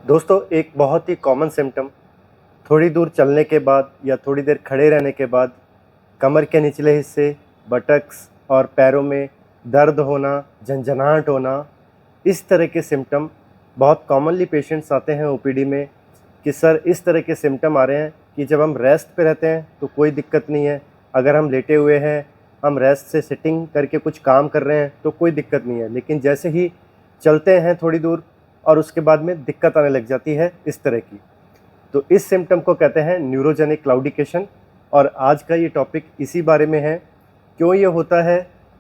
दोस्तों, एक बहुत ही कॉमन सिम्पटम थोड़ी दूर चलने के बाद या थोड़ी देर खड़े रहने के बाद कमर के निचले हिस्से, बटक्स और पैरों में दर्द होना, झंझनाहट होना, इस तरह के सिम्पटम बहुत कॉमनली पेशेंट्स आते हैं ओपीडी में कि सर इस तरह के सिम्पटम आ रहे हैं कि जब हम रेस्ट पे रहते हैं तो कोई दिक्कत नहीं है, अगर हम लेटे हुए हैं, हम रेस्ट से सिटिंग करके कुछ काम कर रहे हैं तो कोई दिक्कत नहीं है, लेकिन जैसे ही चलते हैं थोड़ी दूर और उसके बाद में दिक्कत आने लग जाती है इस तरह की। तो इस सिम्पटम को कहते हैं न्यूरोजेनिक क्लाउडिकेशन और आज का ये टॉपिक इसी बारे में है। क्यों ये होता है,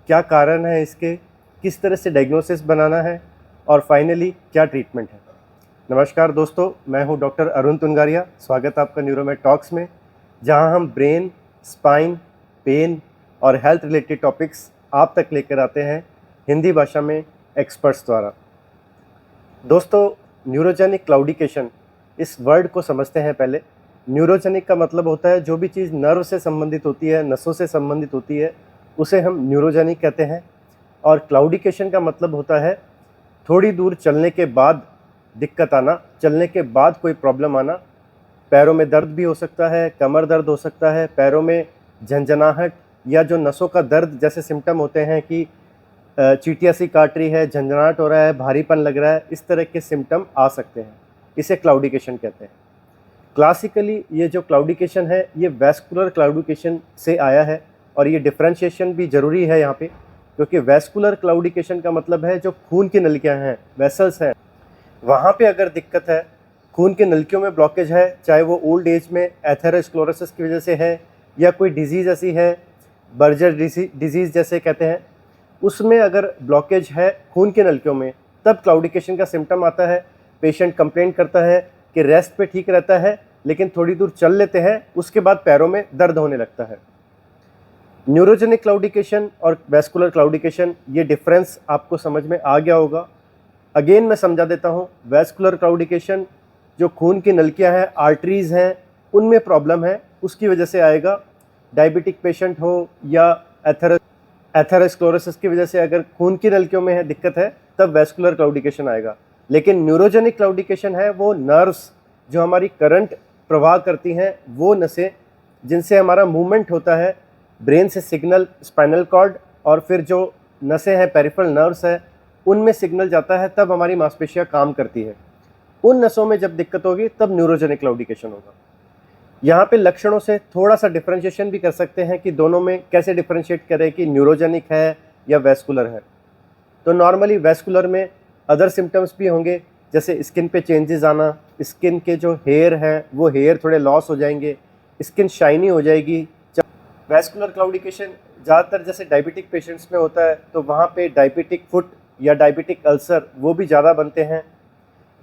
क्या कारण है इसके, किस तरह से डायग्नोसिस बनाना है और फाइनली क्या ट्रीटमेंट है। नमस्कार दोस्तों, मैं हूं डॉक्टर अरुण तुंगारिया। स्वागत है आपका न्यूरोमेड टॉक्स में, जहां हम ब्रेन, स्पाइन, पेन और हेल्थ रिलेटेड टॉपिक्स आप तक लेकर आते हैं हिंदी भाषा में एक्सपर्ट्स द्वारा। दोस्तों, न्यूरोजेनिक क्लाउडिकेशन, इस वर्ड को समझते हैं पहले। न्यूरोजेनिक का मतलब होता है जो भी चीज़ नर्व से संबंधित होती है, नसों से संबंधित होती है, उसे हम न्यूरोजेनिक कहते हैं। और क्लाउडिकेशन का मतलब होता है थोड़ी दूर चलने के बाद दिक्कत आना, चलने के बाद कोई प्रॉब्लम आना। पैरों में दर्द भी हो सकता है, कमर दर्द हो सकता है, पैरों में झंझनाहट या जो नसों का दर्द जैसे सिम्टम होते हैं कि चींटियाँ सी काट रही है, झंझनाहट हो रहा है, भारीपन लग रहा है, इस तरह के सिम्टम आ सकते हैं। इसे क्लाउडिकेशन कहते हैं। क्लासिकली ये जो क्लाउडिकेशन है ये वैस्कुलर क्लाउडिकेशन से आया है और ये डिफरेंशिएशन भी ज़रूरी है यहाँ पे, क्योंकि वैस्कुलर क्लाउडिकेशन का मतलब है जो खून की नलिकाएँ हैं, वेसल्स हैं, वहाँ पे अगर दिक्कत है, खून की नलिकाओं में ब्लॉकेज है, चाहे वो ओल्ड एज में एथेरोस्क्लेरोसिस की वजह से है या कोई डिजीज़ ऐसी है, बर्जर डिजीज़ जैसे कहते हैं, उसमें अगर ब्लॉकेज है खून के नलिकाओं में, तब क्लाउडिकेशन का सिम्टम आता है। पेशेंट कंप्लेन करता है कि रेस्ट पे ठीक रहता है, लेकिन थोड़ी दूर चल लेते हैं, उसके बाद पैरों में दर्द होने लगता है। न्यूरोजेनिक क्लाउडिकेशन और वैस्कुलर क्लाउडिकेशन, ये डिफरेंस आपको समझ में आ गया होगा। अगेन मैं समझा देता हूँ। वैस्कुलर क्लाउडिकेशन जो खून की नलिकाएँ हैं, आर्टरीज़ हैं, उनमें प्रॉब्लम है, उसकी वजह से आएगा। डायबिटिक पेशेंट हो या एथेरोस्क्लेरोसिस की वजह से अगर खून की नलिकाओं में है दिक्कत है, तब वैस्कुलर क्लाउडिकेशन आएगा। लेकिन न्यूरोजेनिक क्लाउडिकेशन है वो नर्व्स जो हमारी करंट प्रवाह करती हैं, वो नसें जिनसे हमारा मूवमेंट होता है, ब्रेन से सिग्नल स्पाइनल कॉर्ड और फिर जो नसें हैं पेरिफेरल नर्व्स है, उनमें सिग्नल जाता है, तब हमारी मांसपेशियाँ काम करती है। उन नसों में जब दिक्कत होगी तब न्यूरोजेनिक क्लाउडिकेशन होगा। यहाँ पे लक्षणों से थोड़ा सा डिफरेंशिएशन भी कर सकते हैं कि दोनों में कैसे डिफरेंशिएट करें कि न्यूरोजेनिक है या वैस्कुलर है। तो नॉर्मली वैस्कुलर में अदर सिम्टम्स भी होंगे, जैसे स्किन पे चेंजेस आना, स्किन के जो हेयर हैं वो हेयर थोड़े लॉस हो जाएंगे, स्किन शाइनी हो जाएगी। वैस्कुलर क्लाउडिकेशन ज़्यादातर जैसे डायबिटिक पेशेंट्स में होता है, तो वहाँ पे डायबिटिक फुट या डायबिटिक अल्सर वो भी ज़्यादा बनते हैं।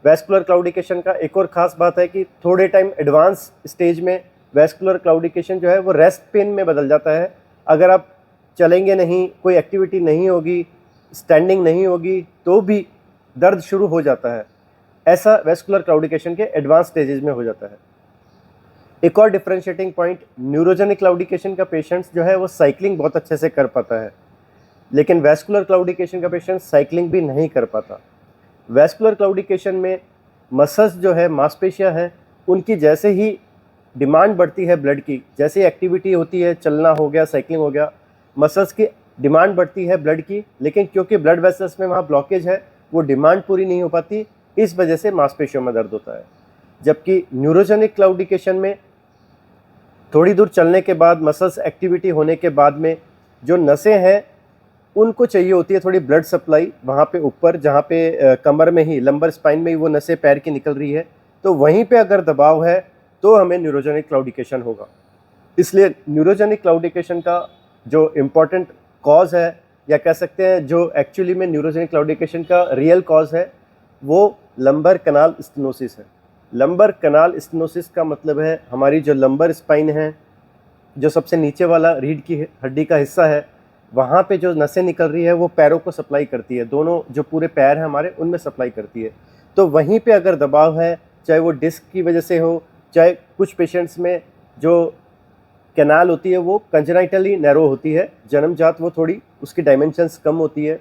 वैस्कुलर क्लाउडिकेशन का एक और ख़ास बात है कि थोड़े टाइम एडवांस स्टेज में वैस्कुलर क्लाउडिकेशन जो है वो रेस्ट पेन में बदल जाता है। अगर आप चलेंगे नहीं, कोई एक्टिविटी नहीं होगी, स्टैंडिंग नहीं होगी, तो भी दर्द शुरू हो जाता है। ऐसा वैस्कुलर क्लाउडिकेशन के एडवांस स्टेजेस में हो जाता है। एक और डिफरेंशिएटिंग पॉइंट, न्यूरोजेनिक क्लाउडिकेशन का पेशेंट्स जो है वो साइकिलिंग बहुत अच्छे से कर पाता है, लेकिन वैस्कुलर क्लाउडिकेशन का पेशेंट साइकिलिंग भी नहीं कर पाता। वैस्कुलर क्लाउडिकेशन में मसल्स जो है, मांसपेशियाँ हैं, उनकी जैसे ही डिमांड बढ़ती है ब्लड की, जैसे ही एक्टिविटी होती है, चलना हो गया, साइकिलिंग हो गया, मसल्स की डिमांड बढ़ती है ब्लड की, लेकिन क्योंकि ब्लड वेसल्स में वहाँ ब्लॉकेज है, वो डिमांड पूरी नहीं हो पाती, इस वजह से मांसपेशियों में दर्द होता है। जबकि न्यूरोजेनिक क्लाउडिकेशन में थोड़ी दूर चलने के बाद, मसल्स एक्टिविटी होने के बाद में जो नसें हैं उनको चाहिए होती है थोड़ी ब्लड सप्लाई, वहाँ पे ऊपर जहाँ पे कमर में ही, लंबर स्पाइन में ही वो नसें पैर की निकल रही है, तो वहीं पे अगर दबाव है तो हमें न्यूरोजेनिक क्लाउडिकेशन होगा। इसलिए न्यूरोजेनिक क्लाउडिकेशन का जो इम्पॉर्टेंट कॉज है, या कह सकते हैं जो एक्चुअली में न्यूरोजेनिक क्लाउडिकेशन का रियल कॉज है, वो लंबर कनाल स्टेनोसिस है। लंबर कनाल स्टेनोसिस का मतलब है हमारी जो लंबर स्पाइन है, जो सबसे नीचे वाला रीढ़ की हड्डी का हिस्सा है, वहाँ पे जो नसें निकल रही है वो पैरों को सप्लाई करती है, दोनों जो पूरे पैर हैं हमारे उनमें सप्लाई करती है। तो वहीं पे अगर दबाव है, चाहे वो डिस्क की वजह से हो, चाहे कुछ पेशेंट्स में जो कैनाल होती है वो कंजेनाइटली नैरो होती है, जन्मजात वो थोड़ी उसकी डायमेंशंस कम होती है,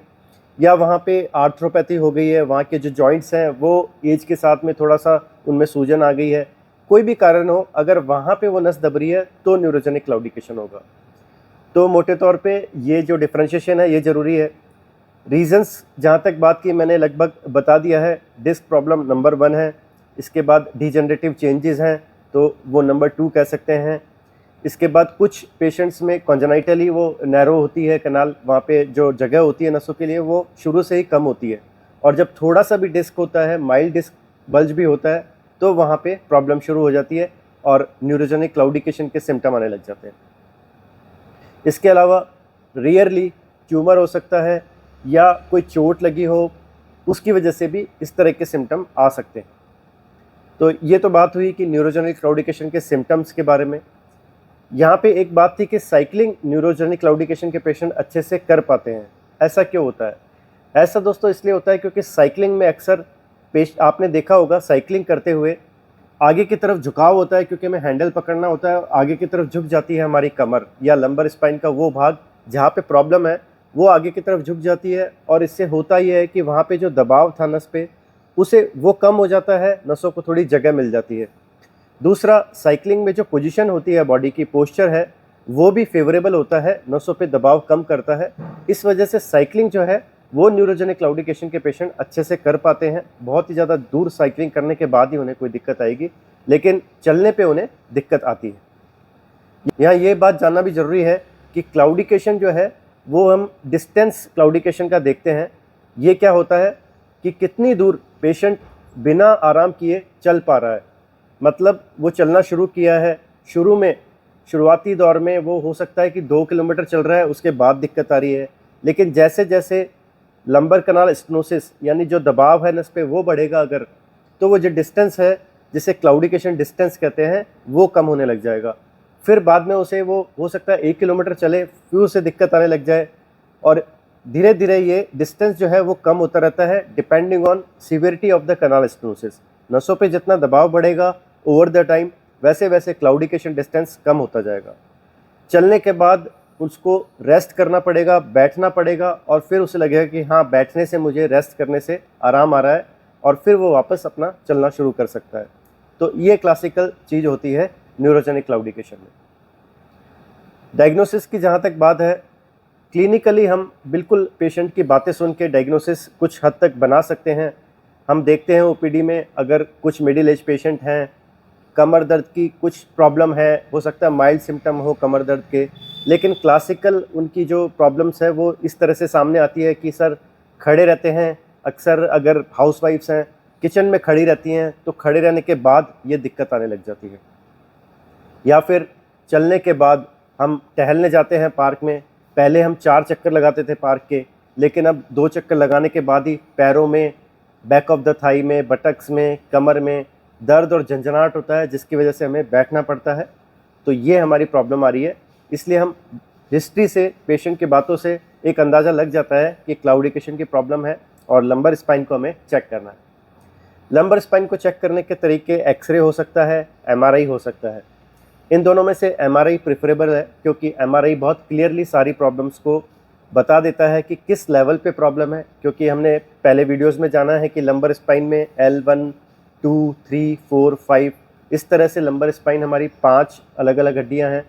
या वहाँ पे आर्थ्रोपैथी हो गई है, वहाँ के जो जॉइंट्स हैं वो एज के साथ में थोड़ा सा उनमें सूजन आ गई है, कोई भी कारण हो, अगर वहाँ पे वो नस दब रही है तो न्यूरोजेनिक क्लाउडिकेशन होगा। तो मोटे तौर पे ये जो डिफरेंशिएशन है ये ज़रूरी है। रीजंस जहाँ तक बात की मैंने लगभग बता दिया है। डिस्क प्रॉब्लम नंबर 1 है, इसके बाद डिजेनरेटिव चेंजेस हैं तो वो नंबर 2 कह सकते हैं। इसके बाद कुछ पेशेंट्स में कॉन्जेनाइटली वो नैरो होती है कनाल, वहाँ पे जो जगह होती है नसों के लिए वो शुरू से ही कम होती है, और जब थोड़ा सा भी डिस्क होता है, माइल्ड डिस्क बल्ज भी होता है, तो वहाँ पे प्रॉब्लम शुरू हो जाती है और न्यूरोजेनिक क्लाउडिकेशन के सिम्टम आने लग जाते हैं। इसके अलावा रेयरली ट्यूमर हो सकता है या कोई चोट लगी हो, उसकी वजह से भी इस तरह के सिम्टम आ सकते हैं। तो ये तो बात हुई कि न्यूरोजेनिक क्लाउडिकेशन के सिम्टम्स के बारे में। यहाँ पे एक बात थी कि साइक्लिंग न्यूरोजेनिक क्लाउडिकेशन के पेशेंट अच्छे से कर पाते हैं। ऐसा क्यों होता है? ऐसा दोस्तों इसलिए होता है क्योंकि साइक्लिंग में अक्सर आपने देखा होगा साइक्लिंग करते हुए आगे की तरफ झुकाव होता है, क्योंकि हमें हैंडल पकड़ना होता है, आगे की तरफ झुक जाती है हमारी कमर या लंबर स्पाइन का वो भाग जहाँ पे प्रॉब्लम है वो आगे की तरफ झुक जाती है, और इससे होता ये है कि वहाँ पे जो दबाव था नस पे उसे वो कम हो जाता है, नसों को थोड़ी जगह मिल जाती है। दूसरा, साइक्लिंग में जो पोजीशन होती है, बॉडी की पोस्चर है, वो भी फेवरेबल होता है, नसों पे दबाव कम करता है। इस वजह से साइक्लिंग जो है वो न्यूरोजेनिक क्लाउडिकेशन के पेशेंट अच्छे से कर पाते हैं। बहुत ही ज़्यादा दूर साइक्लिंग करने के बाद ही उन्हें कोई दिक्कत आएगी, लेकिन चलने पे उन्हें दिक्कत आती है। यहाँ ये बात जानना भी ज़रूरी है कि क्लाउडिकेशन जो है वो हम डिस्टेंस क्लाउडिकेशन का देखते हैं। ये क्या होता है कि कितनी दूर पेशेंट बिना आराम किए चल पा रहा है, मतलब वो चलना शुरू किया है, शुरुआती दौर में वो हो सकता है कि 2 किलोमीटर चल रहा है, उसके बाद दिक्कत आ रही है, लेकिन जैसे जैसे लंबर कनाल स्टेनोसिस यानी जो दबाव है नस पे वो बढ़ेगा अगर, तो वो जो डिस्टेंस है जिसे क्लाउडिकेशन डिस्टेंस कहते हैं वो कम होने लग जाएगा। फिर बाद में उसे वो हो सकता है 1 किलोमीटर चले, फिर उसे दिक्कत आने लग जाए, और धीरे धीरे ये डिस्टेंस जो है वो कम होता रहता है depending on severity of the kanal stenosis. नसों पे जितना दबाव बढ़ेगा ओवर द टाइम, वैसे वैसे क्लाउडिकेशन डिस्टेंस कम होता जाएगा। चलने के बाद उसको रेस्ट करना पड़ेगा, बैठना पड़ेगा, और फिर उसे लगेगा कि हाँ बैठने से मुझे रेस्ट करने से आराम आ रहा है, और फिर वो वापस अपना चलना शुरू कर सकता है। तो ये क्लासिकल चीज़ होती है न्यूरोजेनिक क्लाउडिकेशन में। डायग्नोसिस की जहाँ तक बात है, क्लिनिकली हम बिल्कुल पेशेंट की बातें सुन के डायग्नोसिस कुछ हद तक बना सकते हैं। हम देखते हैं ओपीडी में अगर कुछ मिडिल एज पेशेंट हैं, कमर दर्द की कुछ प्रॉब्लम है, हो सकता है माइल्ड सिम्टम हो कमर दर्द के, लेकिन क्लासिकल उनकी जो प्रॉब्लम्स है वो इस तरह से सामने आती है कि सर खड़े रहते हैं, अक्सर अगर हाउसवाइफ्स हैं किचन में खड़ी रहती हैं तो खड़े रहने के बाद ये दिक्कत आने लग जाती है, या फिर चलने के बाद हम टहलने जाते हैं पार्क में, पहले हम 4 चक्कर लगाते थे पार्क के, लेकिन अब 2 चक्कर लगाने के बाद ही पैरों में, बैक ऑफ द थाई में, बटक्स में, कमर में दर्द और झंझनाहट होता है, जिसकी वजह से हमें बैठना पड़ता है। तो ये हमारी प्रॉब्लम आ रही है। इसलिए हम हिस्ट्री से, पेशेंट की बातों से एक अंदाज़ा लग जाता है कि क्लाउडिकेशन की प्रॉब्लम है और लंबर स्पाइन को हमें चेक करना है। लंबर स्पाइन को चेक करने के तरीके एक्सरे हो सकता है, एमआरआई हो सकता है। इन दोनों में से एमआरआई प्रेफरेबल है, क्योंकि एमआरआई बहुत क्लियरली सारी प्रॉब्लम्स को बता देता है कि किस लेवल पे प्रॉब्लम है, क्योंकि हमने पहले वीडियोस में जाना है कि लंबर स्पाइन में L1, 2, 3, 4, 5 इस तरह से लंबर स्पाइन हमारी 5 अलग अलग हड्डियां हैं।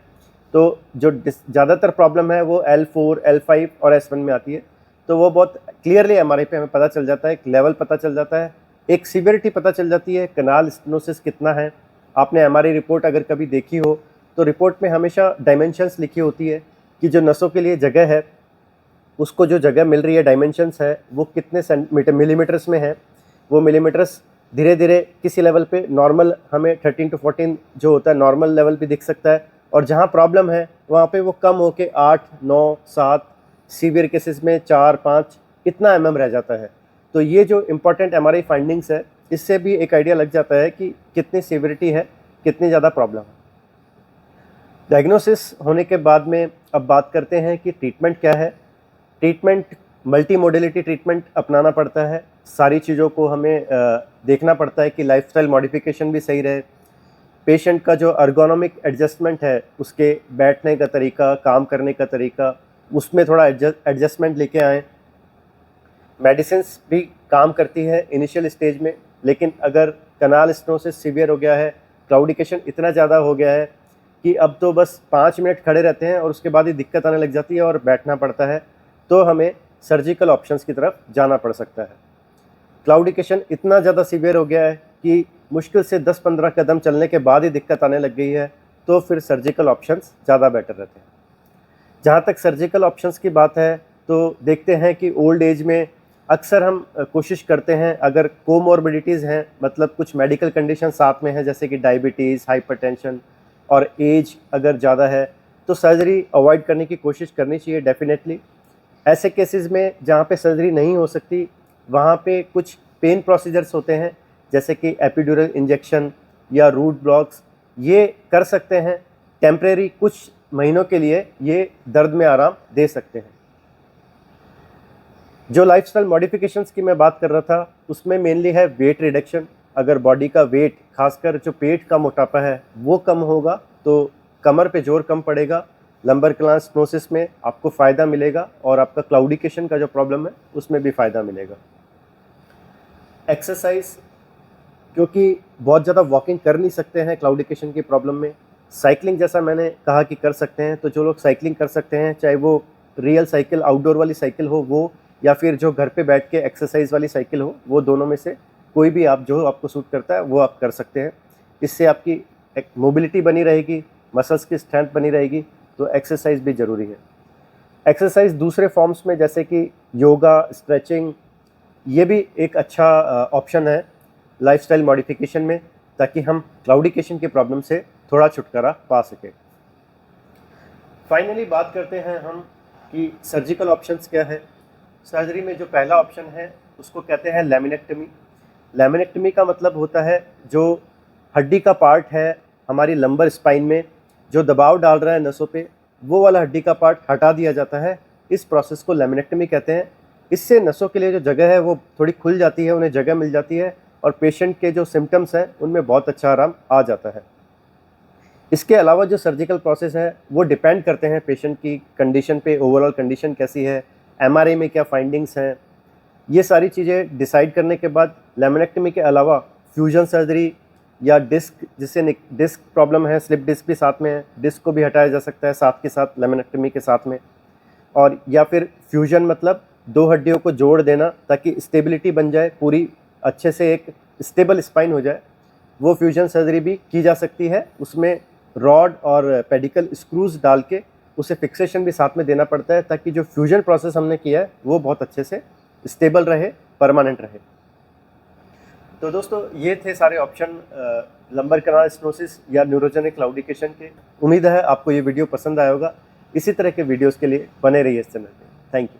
तो जो ज़्यादातर प्रॉब्लम है वो L4, L5 और S1 में आती है। तो वो बहुत क्लियरली एमआरआई पे हमें पता चल जाता है, एक लेवल पता चल जाता है, एक सीवियरिटी पता चल जाती है, कनाल स्टेनोसिस कितना है। आपने एमआरआई रिपोर्ट अगर कभी देखी हो तो रिपोर्ट में हमेशा डायमेंशंस लिखी होती है कि जो नसों के लिए जगह है उसको जो जगह मिल रही है, डायमेंशंस है, वो कितने मिलीमीटर्स में है। वो मिलीमीटर्स धीरे धीरे किसी लेवल पे नॉर्मल हमें 13 to 14 जो होता है नॉर्मल लेवल भी दिख सकता है, और जहाँ प्रॉब्लम है वहाँ पे वो कम होके 8, 9, 7, सीवियर केसेस में 4, 5 इतना रह जाता है। तो ये जो इम्पॉर्टेंट एमआरआई फाइंडिंग्स है, इससे भी एक आइडिया लग जाता है कि कितनी सीवियरिटी है, कितनी ज़्यादा प्रॉब्लम है। डायग्नोसिस होने के बाद में अब बात करते हैं कि ट्रीटमेंट क्या है। ट्रीटमेंट मल्टी मोडेलिटी ट्रीटमेंट अपनाना पड़ता है। सारी चीज़ों को हमें देखना पड़ता है कि लाइफस्टाइल मॉडिफिकेशन भी सही रहे, पेशेंट का जो अर्गोनॉमिक एडजस्टमेंट है, उसके बैठने का तरीका, काम करने का तरीका, उसमें थोड़ा एडजस्टमेंट लेके आएँ। मेडिसिन्स भी काम करती है इनिशियल स्टेज में, लेकिन अगर कनाल स्टेनोसिस सीवियर हो गया है, क्लाउडिकेशन इतना ज़्यादा हो गया है कि अब तो बस 5 मिनट खड़े रहते हैं और उसके बाद ही दिक्कत आने लग जाती है और बैठना पड़ता है, तो हमें सर्जिकल ऑप्शंस की तरफ जाना पड़ सकता है। क्लाउडिकेशन इतना ज़्यादा सीवियर हो गया है कि मुश्किल से 10-15 कदम चलने के बाद ही दिक्कत आने लग गई है, तो फिर सर्जिकल ऑप्शंस ज़्यादा बेटर रहते हैं। जहाँ तक सर्जिकल ऑप्शंस की बात है, तो देखते हैं कि ओल्ड एज में अक्सर हम कोशिश करते हैं, अगर कोमॉर्बिडिटीज़ हैं, मतलब कुछ मेडिकल कंडीशन साथ में है, जैसे कि डायबिटीज़, हाइपरटेंशन और एज अगर ज़्यादा है, तो सर्जरी अवॉइड करने की कोशिश करनी चाहिए डेफिनेटली। ऐसे केसेस में जहाँ पे सर्जरी नहीं हो सकती, वहाँ पे कुछ पेन प्रोसीजर्स होते हैं, जैसे कि एपिड्यूरल इंजेक्शन या रूट ब्लॉक्स, ये कर सकते हैं। टेम्परेरी कुछ महीनों के लिए ये दर्द में आराम दे सकते हैं। जो लाइफस्टाइल मॉडिफिकेशंस की मैं बात कर रहा था, उसमें मेनली है वेट रिडक्शन। अगर बॉडी का वेट, खासकर जो पेट का मोटापा है, वो कम होगा तो कमर पे जोर कम पड़ेगा, लंबर क्लान स्टेनोसिस में आपको फ़ायदा मिलेगा और आपका क्लाउडिकेशन का जो प्रॉब्लम है उसमें भी फ़ायदा मिलेगा। एक्सरसाइज, क्योंकि बहुत ज़्यादा वॉकिंग कर नहीं सकते हैं क्लाउडिकेशन की प्रॉब्लम में, साइकिलिंग जैसा मैंने कहा कि कर सकते हैं, तो जो लोग साइकिलिंग कर सकते हैं, चाहे वो रियल साइकिल, आउटडोर वाली साइकिल हो वो, या फिर जो घर पे बैठ के एक्सरसाइज वाली साइकिल हो, वो दोनों में से कोई भी आप जो आपको सूट करता है वो आप कर सकते हैं। इससे आपकी एक मोबिलिटी बनी रहेगी, मसल्स की स्ट्रेंथ बनी रहेगी, तो एक्सरसाइज भी ज़रूरी है। एक्सरसाइज दूसरे फॉर्म्स में जैसे कि योगा, स्ट्रेचिंग, ये भी एक अच्छा ऑप्शन है लाइफस्टाइल मॉडिफिकेशन में, ताकि हम क्लाउडिकेशन के प्रॉब्लम से थोड़ा छुटकारा पा सकें। फाइनली बात करते हैं हम कि सर्जिकल ऑप्शंस क्या है। सर्जरी में जो पहला ऑप्शन है उसको कहते हैं लैमिनेक्टमी। लैमिनेक्टमी का मतलब होता है जो हड्डी का पार्ट है हमारी लंबर स्पाइन में, जो दबाव डाल रहा है नसों पे, वो वाला हड्डी का पार्ट हटा दिया जाता है। इस प्रोसेस को लैमिनेक्टमी कहते हैं। इससे नसों के लिए जो जगह है वो थोड़ी खुल जाती है, उन्हें जगह मिल जाती है और पेशेंट के जो सिम्टम्स हैं उनमें बहुत अच्छा आराम आ जाता है। इसके अलावा जो सर्जिकल प्रोसेस है वो डिपेंड करते हैं पेशेंट की कंडीशन पे, ओवरऑल कंडीशन कैसी है, एमआरआई में क्या फाइंडिंग्स हैं, ये सारी चीज़ें डिसाइड करने के बाद लैमिनेक्टमी के अलावा फ्यूजन सर्जरी या डिस्क, जिससे डिस्क प्रॉब्लम है, स्लिप डिस्क भी साथ में है, डिस्क को भी हटाया जा सकता है साथ के साथ लैमिनेक्टमी के साथ में। और या फिर फ्यूजन मतलब दो हड्डियों को जोड़ देना ताकि स्टेबिलिटी बन जाए, पूरी अच्छे से एक स्टेबल स्पाइन हो जाए, वो फ्यूजन सर्जरी भी की जा सकती है। उसमें रॉड और पेडिकल स्क्रूज डाल के उसे फिक्सेशन भी साथ में देना पड़ता है ताकि जो फ्यूजन प्रोसेस हमने किया है वो बहुत अच्छे से स्टेबल रहे, परमानेंट रहे। तो दोस्तों ये थे सारे ऑप्शन लंबर कनाल स्टेनोसिस या न्यूरोजेनिक क्लाउडिकेशन के। उम्मीद है आपको ये वीडियो पसंद आया होगा। इसी तरह के वीडियोस के लिए बने रहिए इस चैनल पे। Thank you.